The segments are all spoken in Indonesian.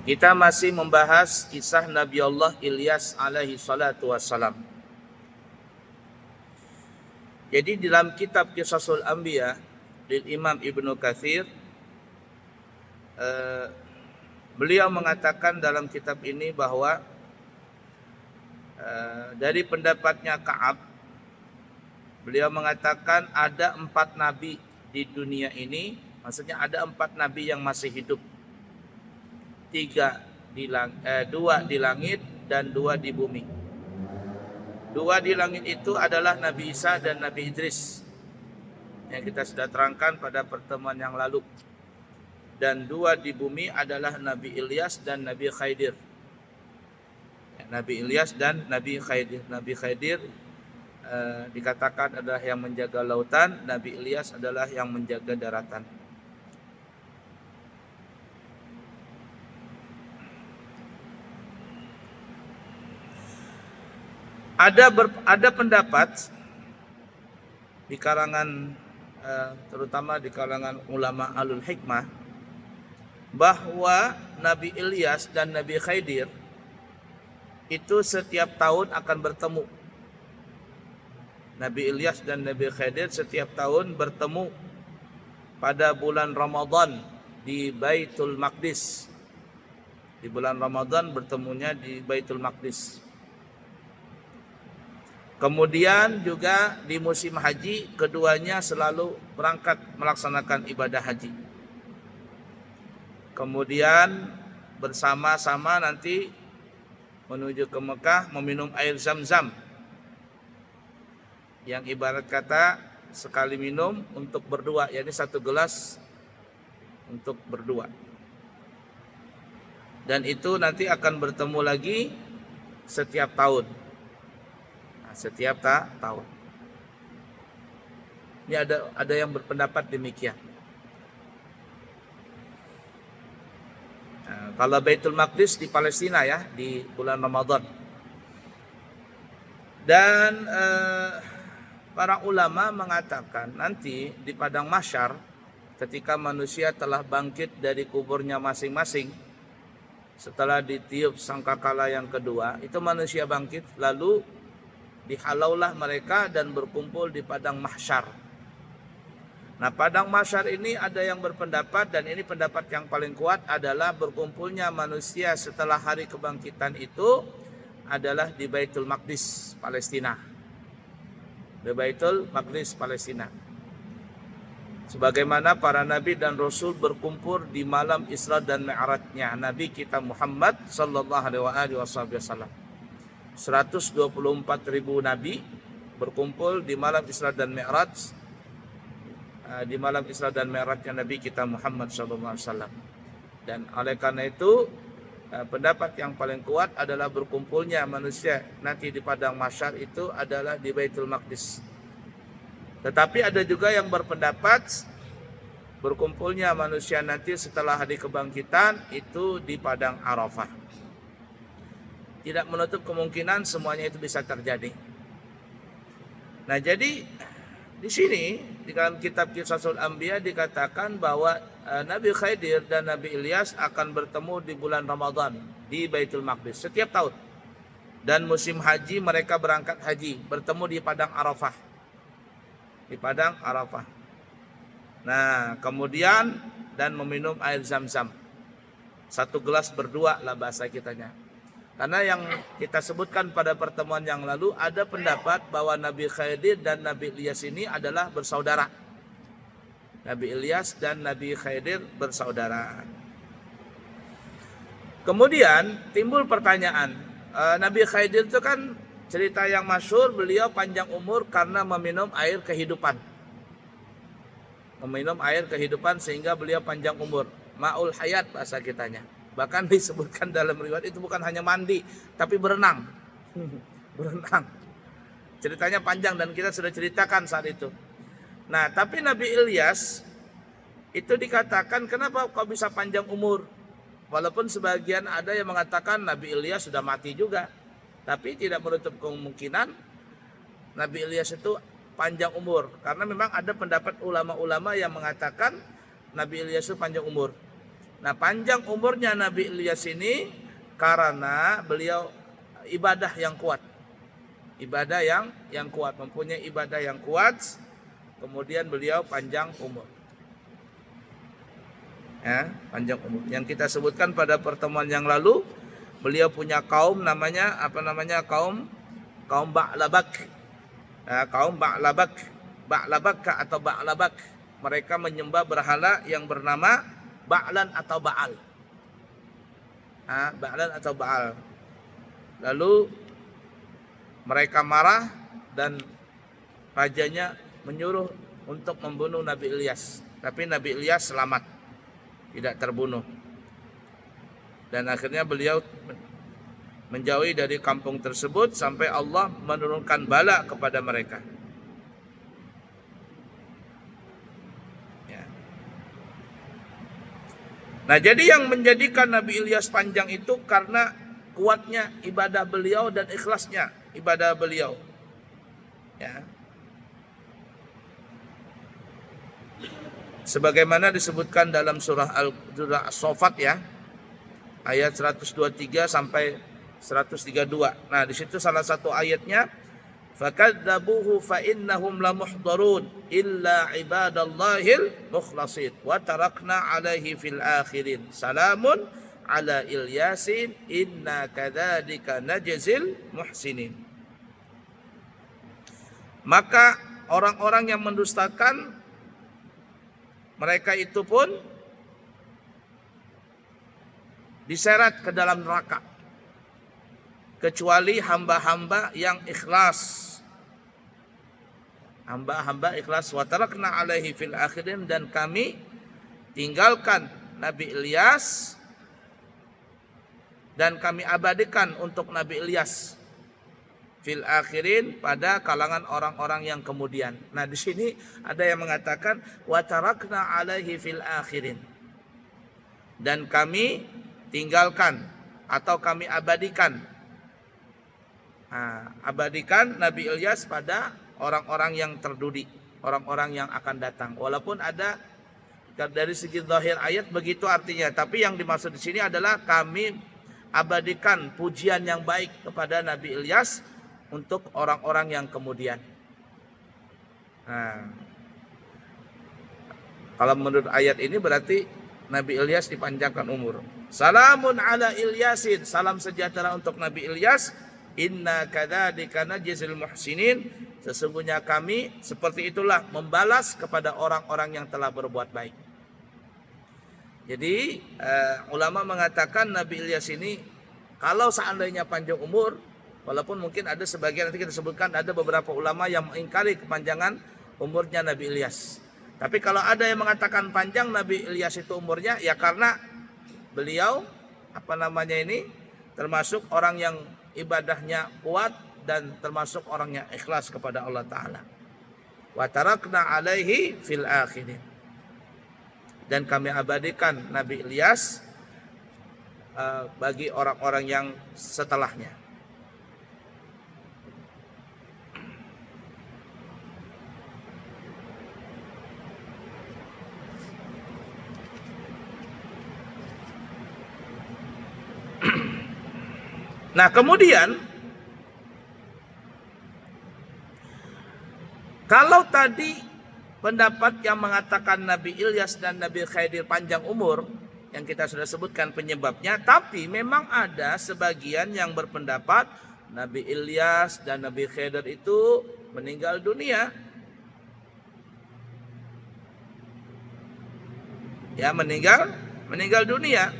Kita masih membahas kisah Nabi Allah Ilyas alaihi salatu wassalam. Jadi dalam kitab Qisasul Anbiya dari Imam Ibnu Katsir, beliau mengatakan dalam kitab ini bahwa dari pendapatnya Ka'ab, beliau mengatakan ada 4 nabi di dunia ini, maksudnya ada 4 nabi yang masih hidup. 2 di langit dan 2 di bumi. 2 di langit itu adalah Nabi Isa dan Nabi Idris yang kita sudah terangkan pada pertemuan yang lalu. Dan 2 di bumi adalah Nabi Ilyas dan Nabi Khidir. Nabi Ilyas dan Nabi Khidir. Nabi Khidir dikatakan adalah yang menjaga lautan, Nabi Ilyas adalah yang menjaga daratan. Ada pendapat di kalangan terutama di kalangan ulama alul hikmah bahwa Nabi Ilyas dan Nabi Khidir itu setiap tahun akan bertemu. Nabi Ilyas dan Nabi Khidir setiap tahun bertemu pada bulan Ramadan di Baitul Maqdis. Di bulan Ramadan bertemunya di Baitul Maqdis. Kemudian juga di musim haji keduanya selalu berangkat melaksanakan ibadah haji. Kemudian bersama-sama nanti menuju ke Mekah meminum air Zam-Zam, yang ibarat kata sekali minum untuk berdua, yakni 1 gelas untuk berdua. Dan itu nanti akan bertemu lagi setiap tahun. Setiap tahun. Ini ada yang berpendapat demikian. Kalau Baitul Maqdis di Palestina ya, di bulan Ramadan. Dan para ulama mengatakan nanti di padang mahsyar ketika manusia telah bangkit dari kuburnya masing-masing setelah ditiup sangkakala yang kedua, itu manusia bangkit lalu dihalaulah mereka dan berkumpul di padang mahsyar. Nah, padang mahsyar ini ada yang berpendapat, dan ini pendapat yang paling kuat, adalah berkumpulnya manusia setelah hari kebangkitan itu adalah di Baitul Maqdis, Palestina. Di Baitul Maqdis, Palestina. Sebagaimana para nabi dan rasul berkumpul di malam Isra dan Mi'rajnya Nabi kita Muhammad sallallahu alaihi wasallam. 124.000 nabi berkumpul di malam Isra dan Mi'raj, di malam Isra dan Mi'rajnya Nabi kita Muhammad SAW. Dan oleh karena itu pendapat yang paling kuat adalah berkumpulnya manusia nanti di padang mahsyar itu adalah di Baitul Maqdis. Tetapi ada juga yang berpendapat berkumpulnya manusia nanti setelah hari kebangkitan itu di padang Arafah. Tidak menutup kemungkinan semuanya itu bisa terjadi. Nah, jadi di sini di dalam kitab Qisasul Anbiya dikatakan bahwa Nabi Khidir dan Nabi Ilyas akan bertemu di bulan Ramadan di Baitul Maqdis setiap tahun. Dan musim haji mereka berangkat haji, bertemu di padang Arafah. Di padang Arafah. Nah, kemudian dan meminum air Zam-Zam. 1 gelas berdua lah bahasa kitanya. Karena yang kita sebutkan pada pertemuan yang lalu, ada pendapat bahwa Nabi Khidir dan Nabi Ilyas ini adalah bersaudara. Nabi Ilyas dan Nabi Khidir bersaudara. Kemudian timbul pertanyaan, Nabi Khidir itu kan cerita yang masyhur, beliau panjang umur karena meminum air kehidupan. Meminum air kehidupan sehingga beliau panjang umur. Ma'ul hayat bahasa kitanya. Bahkan disebutkan dalam riwayat itu bukan hanya mandi, tapi berenang. Berenang. Ceritanya panjang dan kita sudah ceritakan saat itu. Nah, tapi Nabi Ilyas itu dikatakan kenapa kok bisa panjang umur? Walaupun sebagian ada yang mengatakan Nabi Ilyas sudah mati juga. Tapi tidak menutup kemungkinan Nabi Ilyas itu panjang umur. Karena memang ada pendapat ulama-ulama yang mengatakan Nabi Ilyas itu panjang umur. Nah, panjang umurnya Nabi Ilyas ini karena beliau ibadah yang kuat. Ibadah yang kuat, mempunyai ibadah yang kuat, kemudian beliau panjang umur. Ya, panjang umur. Yang kita sebutkan pada pertemuan yang lalu, beliau punya kaum namanya kaum Ba'labak. Nah, kaum Ba'labak atau Ba'labak. Mereka menyembah berhala yang bernama Ba'lan atau Ba'al. Ba'lan atau Ba'al. Lalu mereka marah dan rajanya menyuruh untuk membunuh Nabi Ilyas. Tapi Nabi Ilyas selamat, tidak terbunuh. Dan akhirnya beliau menjauhi dari kampung tersebut sampai Allah menurunkan bala kepada mereka. Nah, jadi yang menjadikan Nabi Ilyas panjang itu karena kuatnya ibadah beliau dan ikhlasnya ibadah beliau. Ya. Sebagaimana disebutkan dalam surah As-Saffat ya, ayat 123 sampai 132. Nah, di situ salah satu ayatnya fakadzabuhu fa innahum lamuhdharun illa ibadallahil mukhlasin wa tarakna alaihi fil akhirin salamun ala Ilyasin inna kadzalika najzil muhsinin. Maka orang-orang yang mendustakan mereka itu pun diseret ke dalam neraka kecuali hamba-hamba yang ikhlas. Hamba-hamba ikhlas. Wa tarakna alaihi fil akhirin, dan kami tinggalkan Nabi Ilyas dan kami abadikan untuk Nabi Ilyas fil akhirin, pada kalangan orang-orang yang kemudian. Nah, di sini ada yang mengatakan wa tarakna alaihi fil akhirin, dan kami tinggalkan atau kami abadikan abadikan Nabi Ilyas pada orang-orang yang terdudi, orang-orang yang akan datang. Walaupun ada dari segi zahir ayat begitu artinya, tapi yang dimaksud di sini adalah kami abadikan pujian yang baik kepada Nabi Ilyas untuk orang-orang yang kemudian. Nah, kalau menurut ayat ini berarti Nabi Ilyas dipanjangkan umur. Salamun ala Ilyasin, salam sejahtera untuk Nabi Ilyas. Inna kadzalika najzil muhsinin, sesungguhnya kami seperti itulah membalas kepada orang-orang yang telah berbuat baik. Jadi ulama mengatakan Nabi Ilyas ini kalau seandainya panjang umur, walaupun mungkin ada sebagian nanti kita sebutkan ada beberapa ulama yang mengingkari kepanjangan umurnya Nabi Ilyas. Tapi kalau ada yang mengatakan panjang Nabi Ilyas itu umurnya, ya karena beliau termasuk orang yang ibadahnya kuat dan termasuk orang yang ikhlas kepada Allah Ta'ala. Wa tarakna alaihi fil akhirin, dan kami abadikan Nabi Ilyas bagi orang-orang yang setelahnya. Nah, kemudian kalau tadi pendapat yang mengatakan Nabi Ilyas dan Nabi Khidir panjang umur yang kita sudah sebutkan penyebabnya, tapi memang ada sebagian yang berpendapat Nabi Ilyas dan Nabi Khidir itu meninggal dunia. Ya, meninggal dunia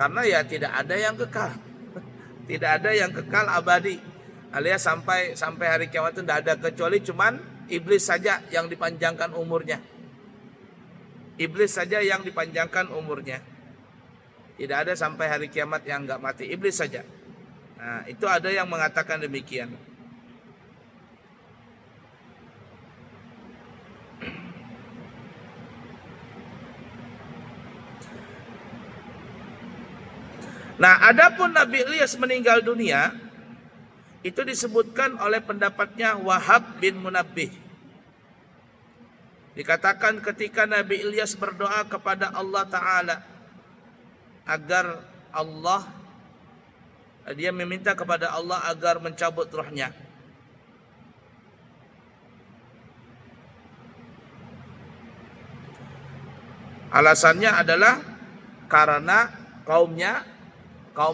karena ya tidak ada yang kekal. Tidak ada yang kekal abadi, alias sampai hari kiamat itu tidak ada, kecuali cuman iblis saja yang dipanjangkan umurnya. Iblis saja yang dipanjangkan umurnya. Tidak ada sampai hari kiamat yang enggak mati, iblis saja. Nah, itu ada yang mengatakan demikian. Nah, adapun Nabi Ilyas meninggal dunia itu disebutkan oleh pendapatnya Wahab bin Munabbih. Dikatakan ketika Nabi Ilyas berdoa kepada Allah Ta'ala, agar dia meminta kepada Allah agar mencabut rohnya. Alasannya adalah karena kaum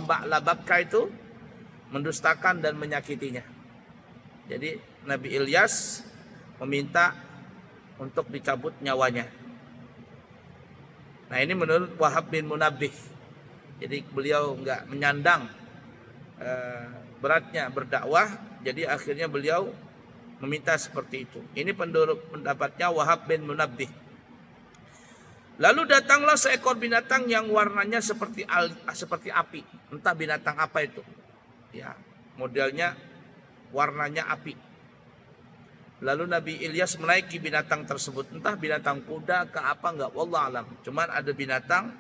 Ba'labakka itu mendustakan dan menyakitinya. Jadi Nabi Ilyas meminta untuk dicabut nyawanya. Nah, ini menurut Wahab bin Munabbih. Jadi beliau enggak menyandang beratnya berdakwah, jadi akhirnya beliau meminta seperti itu. Ini pendapatnya Wahab bin Munabbih. Lalu datanglah seekor binatang yang warnanya seperti api. Entah binatang apa itu. Ya, modelnya warnanya api. Lalu Nabi Ilyas menaiki binatang tersebut. Entah binatang kuda ke apa enggak, wallah alam. Cuman ada binatang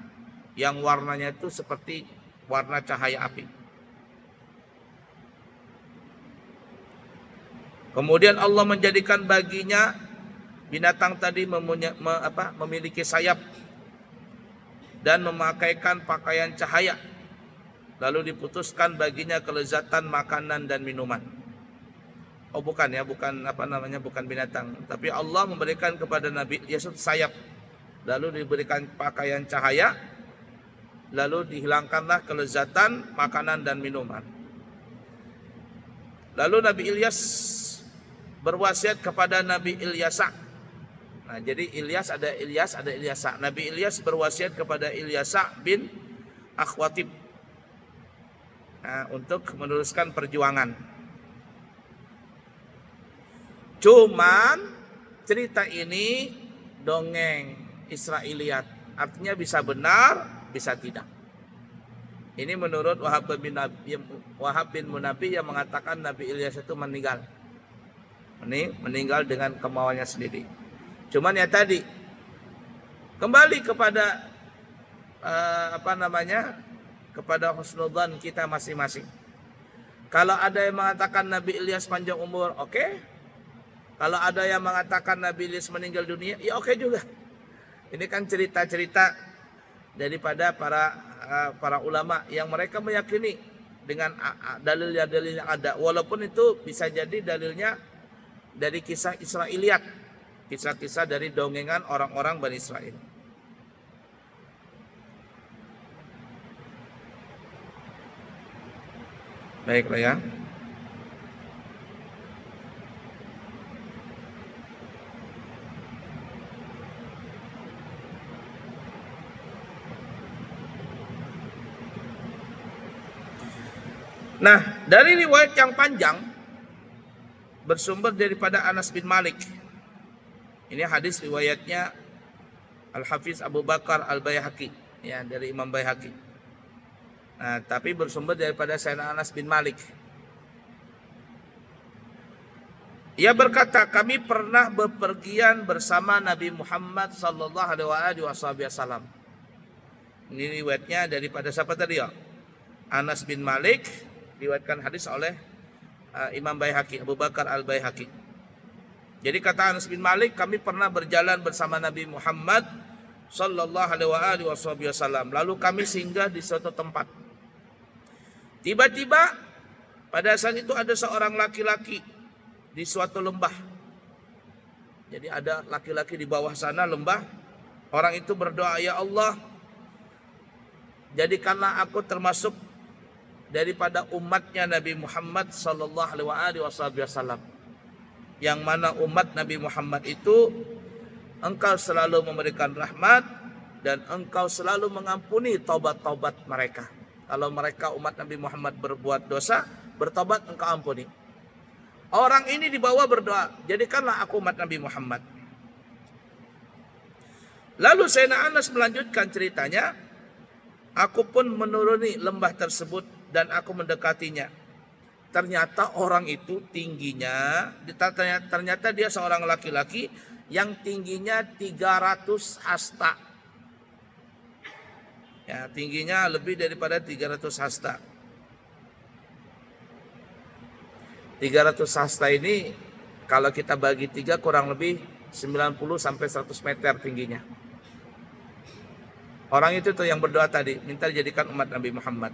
yang warnanya itu seperti warna cahaya api. Kemudian Allah menjadikan baginya binatang tadi memiliki sayap dan memakaikan pakaian cahaya. Lalu diputuskan baginya kelezatan makanan dan minuman. Oh bukan ya, bukan binatang. Tapi Allah memberikan kepada Nabi Yesus sayap. Lalu diberikan pakaian cahaya. Lalu dihilangkanlah kelezatan makanan dan minuman. Lalu Nabi Ilyas berwasiat kepada Nabi Ilyasa. Nah, jadi Ilyas ada Ilyasa. Nabi Ilyas berwasiat kepada Ilyasa bin Akhwatib. Nah, untuk meneruskan perjuangan. Cuman cerita ini dongeng Israiliyat. Artinya bisa benar, bisa tidak. Ini menurut Wahab bin Munabbih yang mengatakan Nabi Ilyas itu meninggal. Meninggal dengan kemauannya sendiri. Cuman ya tadi kembali kepada kepada husnudzan kita masing-masing. Kalau ada yang mengatakan Nabi Ilyas panjang umur, oke. Kalau ada yang mengatakan Nabi Ilyas meninggal dunia, ya oke juga. Ini kan cerita-cerita daripada para ulama yang mereka meyakini dengan dalil-dalil yang ada. Walaupun itu bisa jadi dalilnya dari kisah Israiliyat, kisah-kisah dari dongengan orang-orang Bani Israel. Baiklah ya. Nah, dari riwayat yang panjang bersumber daripada Anas bin Malik. Ini hadis riwayatnya Al-Hafiz Abu Bakar Al-Baihaqi, ya, dari Imam Baihaqi. Nah, tapi bersumber daripada Sayyidina Anas bin Malik. Ia berkata, kami pernah bepergian bersama Nabi Muhammad sallallahu alaihi wasallam. Ini riwayatnya daripada siapa tadi ya? Anas bin Malik, diriwayatkan hadis oleh Imam Baihaqi, Abu Bakar Al-Baihaqi. Jadi kata Anas bin Malik, kami pernah berjalan bersama Nabi Muhammad sallallahu alaihi wasallam. Lalu kami singgah di suatu tempat. Tiba-tiba pada saat itu ada seorang laki-laki di suatu lembah. Jadi ada laki-laki di bawah sana lembah. Orang itu berdoa, ya Allah, jadikanlah aku termasuk daripada umatnya Nabi Muhammad sallallahu alaihi wasallam. Yang mana umat Nabi Muhammad itu engkau selalu memberikan rahmat dan engkau selalu mengampuni taubat-taubat mereka. Kalau mereka umat Nabi Muhammad berbuat dosa, bertobat engkau ampuni. Orang ini dibawa berdoa, jadikanlah aku umat Nabi Muhammad. Lalu Sayyidina Anas melanjutkan ceritanya, aku pun menuruni lembah tersebut dan aku mendekatinya. Ternyata orang itu tingginya, ternyata dia seorang laki-laki yang tingginya 300 hasta. Ya, tingginya lebih daripada 300 hasta. 300 hasta ini kalau kita bagi 3 kurang lebih 90 sampai 100 meter tingginya. Orang itu tuh yang berdoa tadi, minta dijadikan umat Nabi Muhammad.